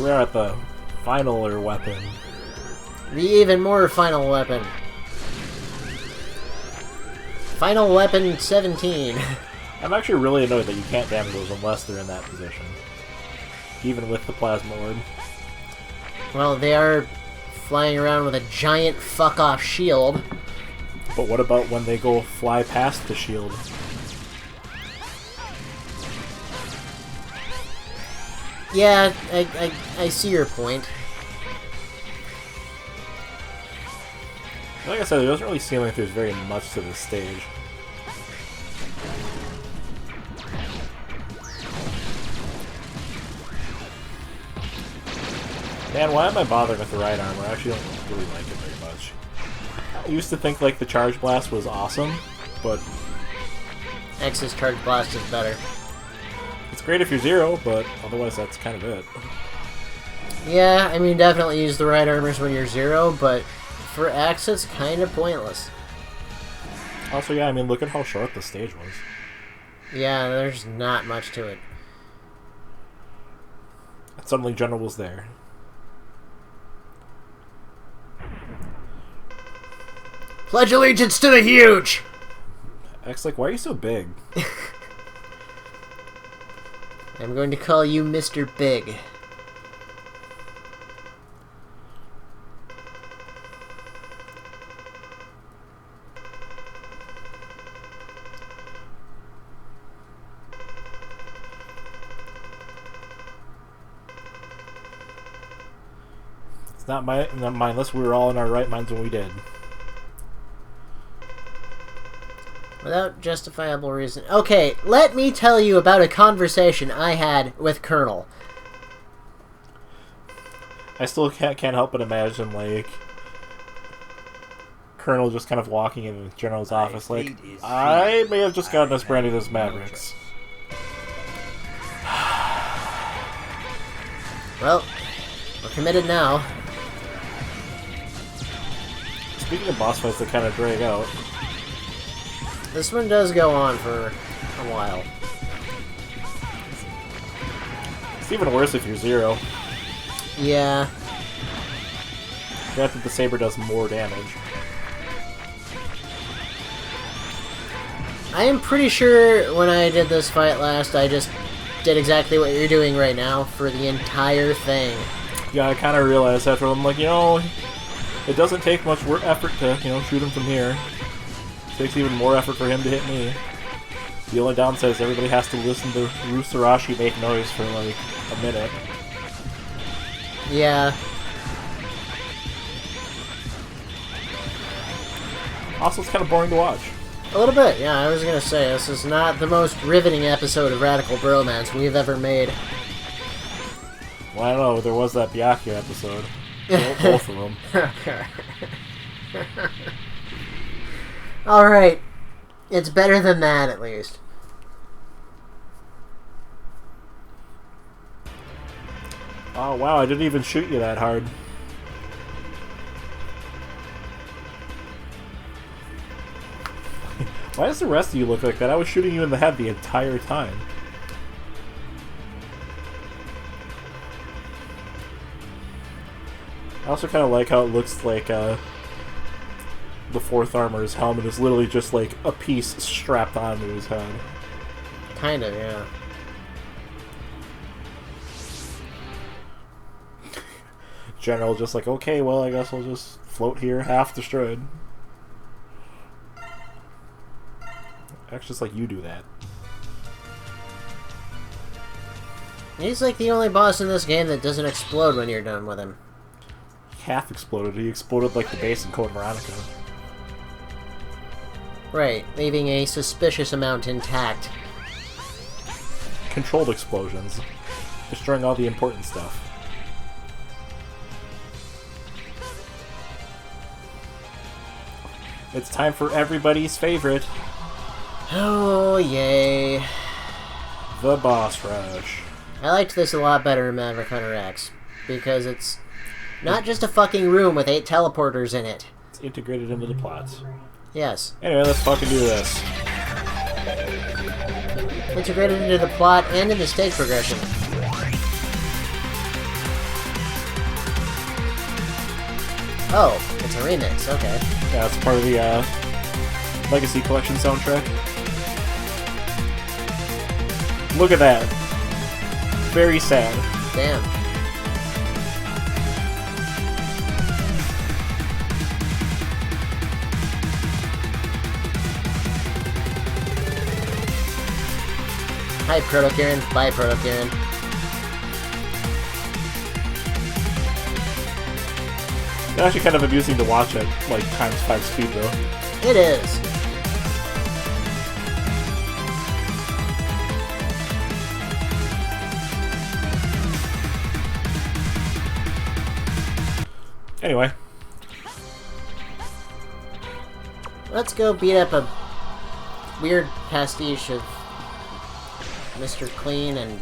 we're at the final weapon. The even more final weapon. Final weapon 17. I'm actually really annoyed that you can't damage those unless they're in that position. Even with the plasma orb. Well, they are flying around with a giant fuck-off shield. But what about when they go fly past the shield? Yeah, I see your point. Like I said, it doesn't really seem like there's very much to this stage. Man, why am I bothering with the right armor? I actually don't really like it very much. I used to think like the Charge Blast was awesome, but X's Charge Blast is better. it's great if you're Zero, but otherwise that's kind of it. Yeah, I mean, definitely use the right armors when you're Zero, but for X, it's kind of pointless. Also, yeah, I mean, look at how short the stage was. Yeah, there's not much to it. And suddenly General was there. Pledge allegiance to the huge! X, like, why are you so big? I'm going to call you Mr. Big. It's not mine unless we were all in our right minds when we did. Without justifiable reason. Okay, let me tell you about a conversation I had with Colonel. I still can't help but imagine, like, Colonel just kind of walking in the General's office, like, I may have just gotten us branded as Mavericks. Well, we're committed now. Speaking of boss fights that kind of drag out, This one does go on for a while. it's even worse if you're Zero. Yeah. Granted, the Saber does more damage. I am pretty sure when I did this fight last, I just did exactly what you're doing right now for the entire thing. Yeah, I kind of realized after I'm like, you know, it doesn't take much effort to, you know, shoot him from here. It takes even more effort for him to hit me. The only downside is everybody has to listen to Rusarashi make noise for like a minute. Yeah. Also, it's kind of boring to watch. A little bit, yeah. I was gonna say, this is not the most riveting episode of Radical Bromance we've ever made. Well, I don't know, there was that Byakuya episode. Both of them. Alright. It's better than that, at least. Oh, wow, I didn't even shoot you that hard. Why does the rest of you look like that? I was shooting you in the head the entire time. I also kind of like how it looks like the fourth armor's helmet is literally just like a piece strapped onto his head. Kind of, yeah. General just like, okay, well, I guess we'll just float here half destroyed. Actually, just like you do that. He's like the only boss in this game that doesn't explode when you're done with him. Half exploded. He exploded like the base in Code Veronica. Right, leaving a suspicious amount intact. Controlled explosions. Destroying all the important stuff. It's time for everybody's favorite. Oh, yay. The boss rush. I liked this a lot better in Maverick Hunter X, because it's not just a fucking room with 8 teleporters in it. It's integrated into the plots. Yes. Anyway, let's fucking do this. Integrated into the plot and in the stage progression. Oh, it's a remix. Okay. Yeah, it's part of the Legacy Collection soundtrack. Look at that. Very sad. Damn. Hi, Proto-Karen. Bye, Proto-Karen. It's actually kind of amusing to watch at, like, ×5 speed, though. It is. Anyway. Let's go beat up a weird pastiche of Mr. Clean and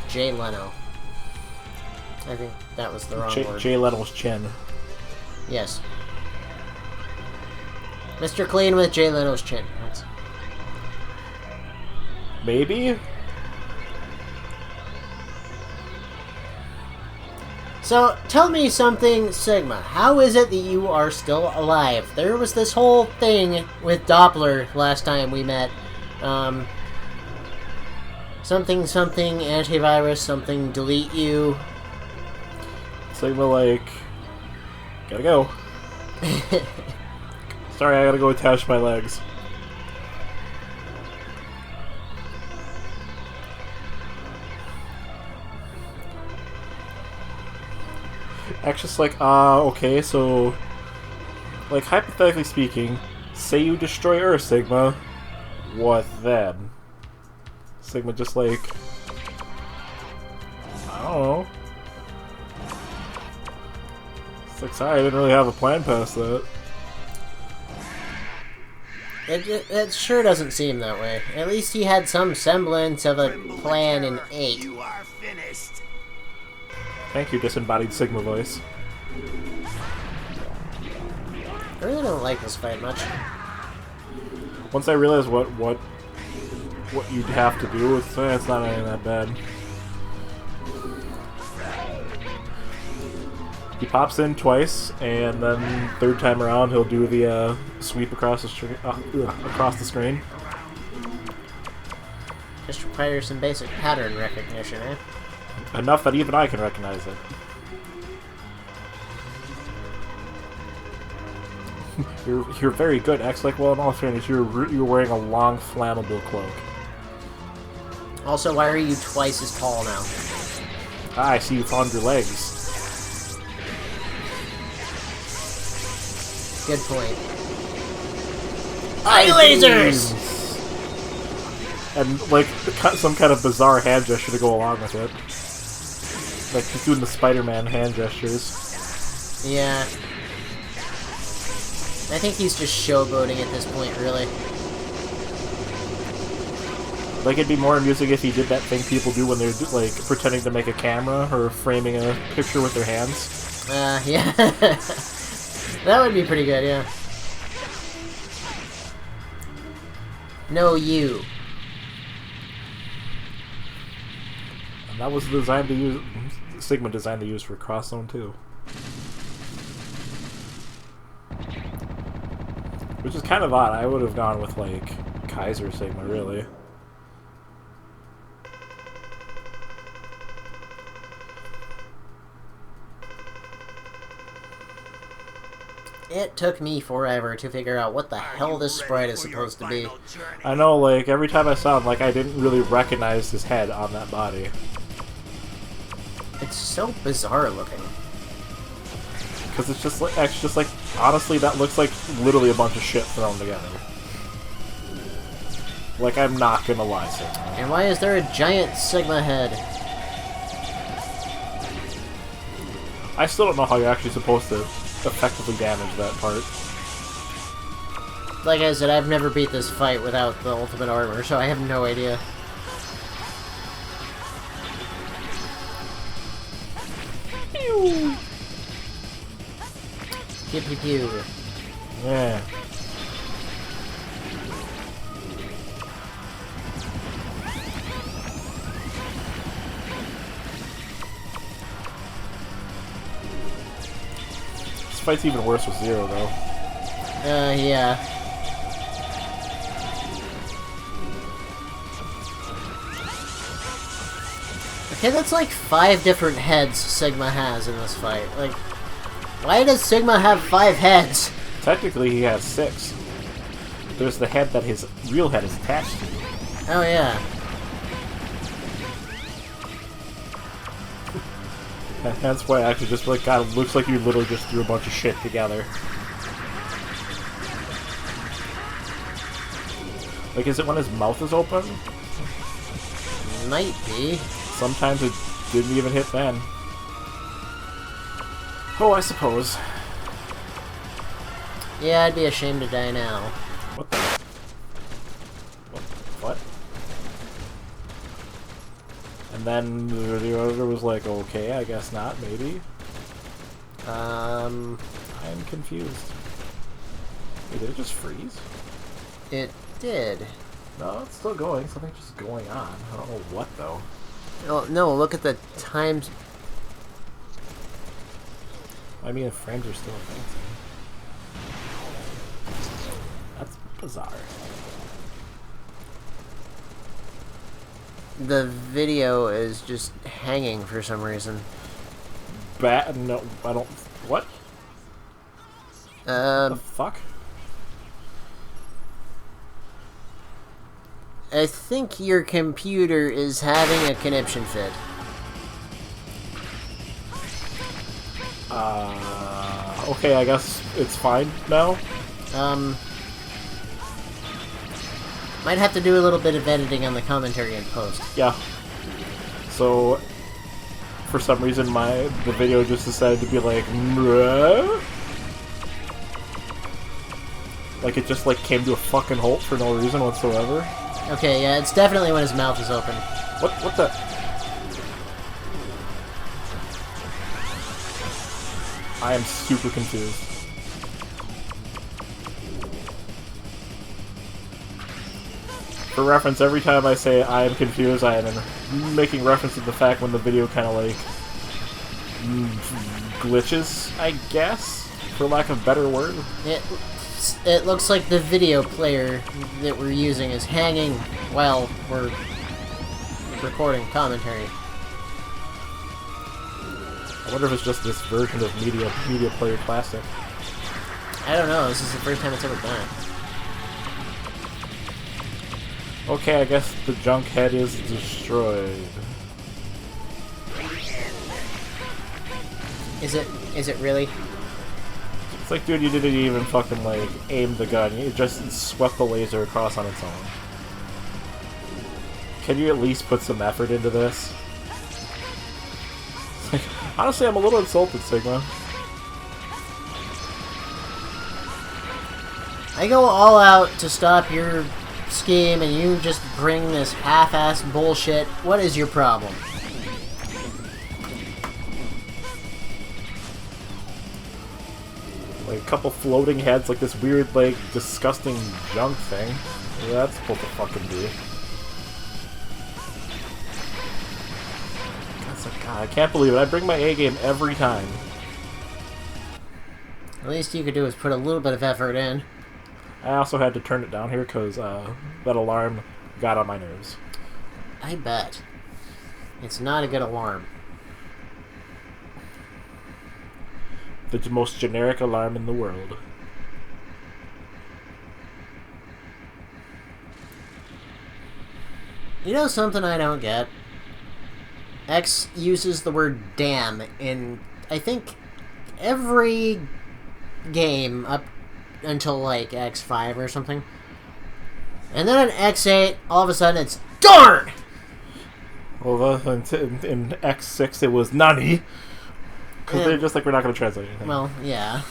Jay Leno. I think that was the wrong word. Jay Leno's chin. Yes. Mr. Clean with Jay Leno's chin. That's... Maybe? So, tell me something, Sigma. How is it that you are still alive? There was this whole thing with Doppler last time we met. Something antivirus, something delete you. Sigma, like, gotta go. Sorry, I gotta go attach my legs. Actually, it's like, okay, so, like, hypothetically speaking, say you destroy Earth, Sigma, what then? Sigma just like, I don't know. It's like, sorry, I didn't really have a plan past that. It sure doesn't seem that way. At least he had some semblance of a plan in 8. You are finished. Thank you, disembodied Sigma voice. I really don't like this fight much. Once I realized what you'd have to do, it's not even that bad. He pops in twice, and then third time around he'll do the sweep across the screen. Just requires some basic pattern recognition, eh? Enough that even I can recognize it. You're very good, X. Like, well, in all fairness, you're wearing a long flammable cloak. Also, why are you twice as tall now? Ah, I see you found your legs. Good point. Eye lasers! And, like, some kind of bizarre hand gesture to go along with it. Like, he's doing the Spider-Man hand gestures. Yeah. I think he's just showboating at this point, really. Like, it'd be more amusing if he did that thing people do when they're, like, pretending to make a camera or framing a picture with their hands. Yeah. That would be pretty good, yeah. No, you. And that was designed to use... Sigma designed to use for Cross Zone 2. Which is kind of odd. I would have gone with, like, Kaiser Sigma, really. It took me forever to figure out what the hell this sprite is supposed to be. I know, like, every time I saw him, like, I didn't really recognize his head on that body. It's so bizarre looking. Because it's just like, honestly, that looks like literally a bunch of shit thrown together. Like, I'm not gonna lie, Sigma. And why is there a giant Sigma head? I still don't know how you're actually supposed to effectively damage that part. Like I said, I've never beat this fight without the ultimate armor, so I have no idea. Pew! Pew pew pew. Yeah. fight's even worse with Zero, though. Yeah. Okay, that's like 5 different heads Sigma has in this fight. Like, why does Sigma have 5 heads? Technically, he has 6. There's the head that his real head is attached to. Oh, yeah. That's why I actually just like, God, it looks like you literally just threw a bunch of shit together. Like, is it when his mouth is open? Might be. Sometimes it didn't even hit then. Oh, I suppose. Yeah, I'd be ashamed to die now. What the? What? And then the other was like, okay, I guess not, maybe. I'm confused. Wait, did it just freeze? It did. No, it's still going. Something's just going on. I don't know what, though. Oh, no, look at the times. I mean, the frames are still advancing. That's bizarre. The video is just hanging for some reason. No, I don't... What? The fuck? I think your computer is having a conniption fit. Okay, I guess it's fine now. Might have to do a little bit of editing on the commentary in post. Yeah. So, for some reason, the video just decided to be like, "Bruh?" Like it just like came to a fucking halt for no reason whatsoever. Okay, yeah, it's definitely when his mouth is open. What the? I am super confused. For reference, every time I say I am confused, I am making reference to the fact when the video kind of like glitches, I guess, for lack of a better word. It looks like the video player that we're using is hanging while we're recording commentary. I wonder if it's just this version of Media Player Classic. I don't know, this is the first time it's ever done it. Okay, I guess the junk head is destroyed. Is it really? It's like, dude, you didn't even fucking, like, aim the gun. You just swept the laser across on its own. Can you at least put some effort into this? Like, honestly, I'm a little insulted, Sigma. I go all out to stop your scheme and you just bring this half-assed bullshit. What is your problem? Like a couple floating heads, like this weird, like, disgusting junk thing. What that's supposed to fucking be. That's like, God, I can't believe it. I bring my A game every time. The least you could do is put a little bit of effort in. I also had to turn it down here because that alarm got on my nerves. I bet. It's not a good alarm. The most generic alarm in the world. You know something I don't get? X uses the word damn in, I think, every game up until like X5 or something. And then in X8, all of a sudden it's darn! Well, in Ep.6 it was Nani. Because they're just like, we're not going to translate anything. Well, yeah.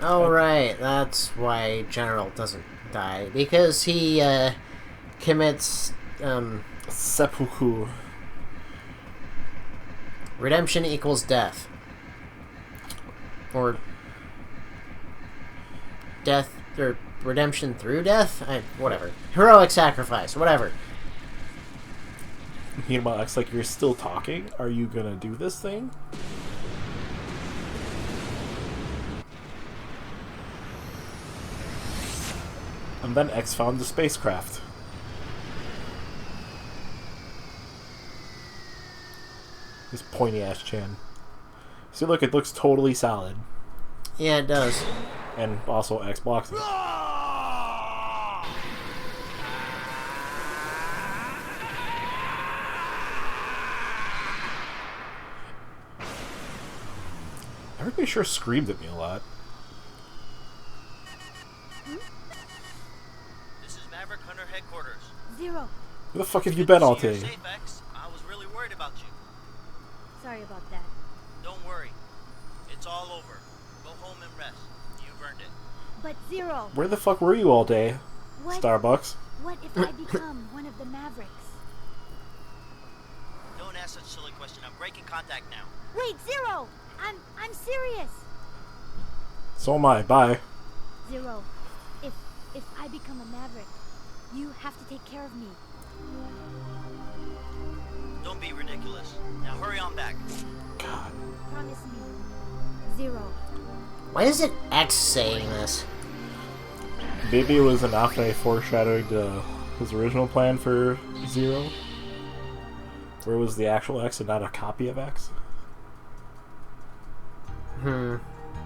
Oh, right. That's why General doesn't die. Because he commits seppuku. Redemption equals death. Or death, or redemption through death? Whatever. Heroic sacrifice, whatever. Meanwhile, X like, you're still talking? Are you gonna do this thing? And then X found the spacecraft. This pointy ass chin. See, look, it looks totally solid. Yeah, it does. And also X blocks it. Everybody sure screamed at me a lot. This is Maverick Hunter headquarters. Zero. Where the fuck have you been all You're day? safe, X. I was really worried about you. Sorry about that. Don't worry. It's all over. Go home and rest. You've earned it. But Zero, Where the fuck were you all day? what? Starbucks. What if I become one of the Mavericks? Don't ask such a silly question. I'm breaking contact now. Wait, Zero! I'm serious. So am I. Bye. Zero, if I become a Maverick, you have to take care of me. Don't be ridiculous. Now hurry on back. God. Promise me. Zero. Why is it X saying this? Maybe it was enough that I foreshadowed his original plan for Zero. Where it was the actual X and not a copy of X.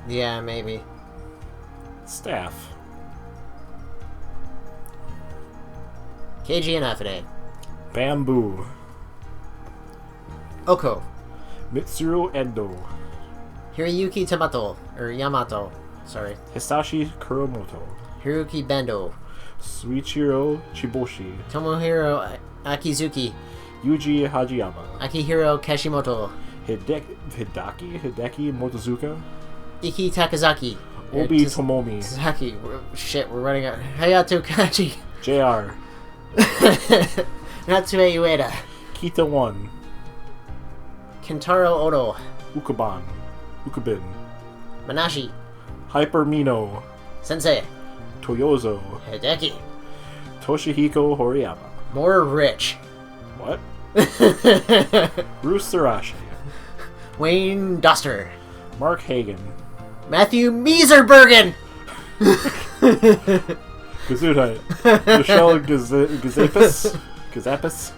Yeah, maybe. Staff. KG and Afide. Bamboo. Oko. Mitsuru Endo. Hiroyuki Tamato. Or Yamato. Sorry. Hisashi Kuromoto. Hiroki Bendo. Suichiro Chiboshi. Tomohiro Akizuki. Yuji Hajiyama. Akihiro Kashimoto. Hideki Motozuka. Iki Takazaki. Obi Tomomi. Takazaki. Shit, we're running out. Hayato Kachi. JR. Natsue Ueda. Kita 1. Kentaro Odo. Ukabin. Manashi. Hyper Mino. Sensei. Toyozo. Hideki. Toshihiko Horiyama. More rich. What? Bruce Sarashi. Wayne Duster. Mark Hagan. Matthew Meeserbergen. Gesundheit. Michelle Gazapis.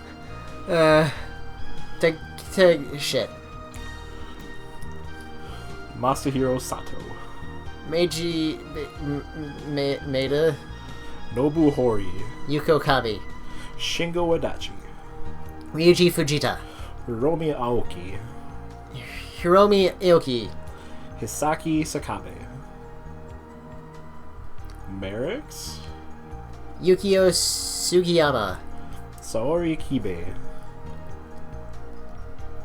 Shit. Masahiro Sato. Meiji Maeda. Nobu Hori. Yuko Kabi. Shingo Adachi. Ryuji Fujita. Hiromi Aoki. Hiromi Aoki. Hisaki Sakabe. Merrick's. Yukio Sugiyama. Saori Kibe.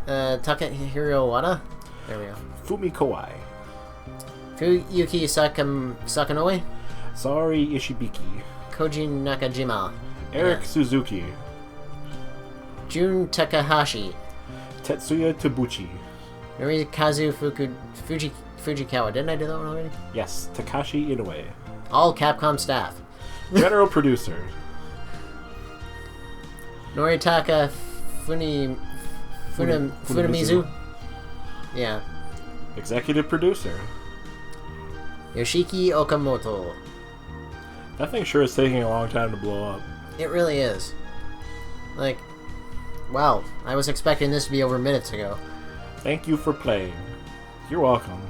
Takahiro Wada. There we go. Fumi Kawai. Fuyuki Sakanoe. Saori Ishibiki. Koji Nakajima. Eric Suzuki. Jun Takahashi. Tetsuya Tabuchi. Norikazu Fujikawa. Didn't I do that one already? Yes, Takashi Inoue. All Capcom staff. General producer. Noritaka Funamizu. Yeah. Executive producer. Yoshiki Okamoto. That thing sure is taking a long time to blow up. It really is. Like, wow. I was expecting this to be over minutes ago. Thank you for playing. You're welcome.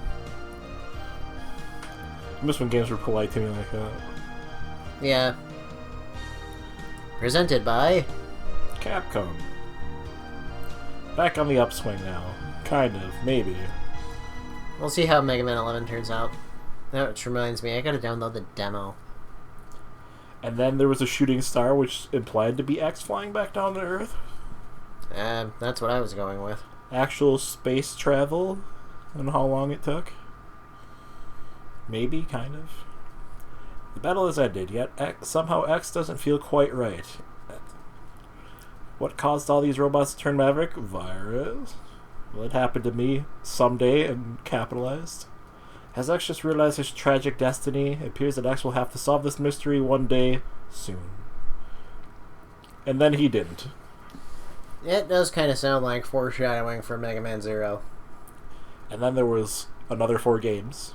I miss when games were polite to me like that. Yeah. Presented by Capcom. Back on the upswing now. Kind of, maybe. We'll see how Mega Man 11 turns out. That reminds me, I gotta download the demo. And then there was a shooting star which implied to be X flying back down to Earth. That's what I was going with. Actual space travel and how long it took. Maybe, kind of. The battle has ended, yet somehow X doesn't feel quite right. What caused all these robots to turn Maverick? Virus. Well, it happened to me someday and capitalized. Has X just realized his tragic destiny? It appears that X will have to solve this mystery one day soon. And then he didn't. It does kind of sound like foreshadowing for Mega Man Zero. And then there was another 4 games.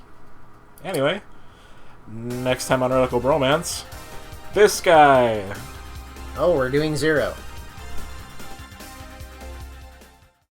Anyway, next time on Radical Bromance, this guy. Oh, we're doing Zero.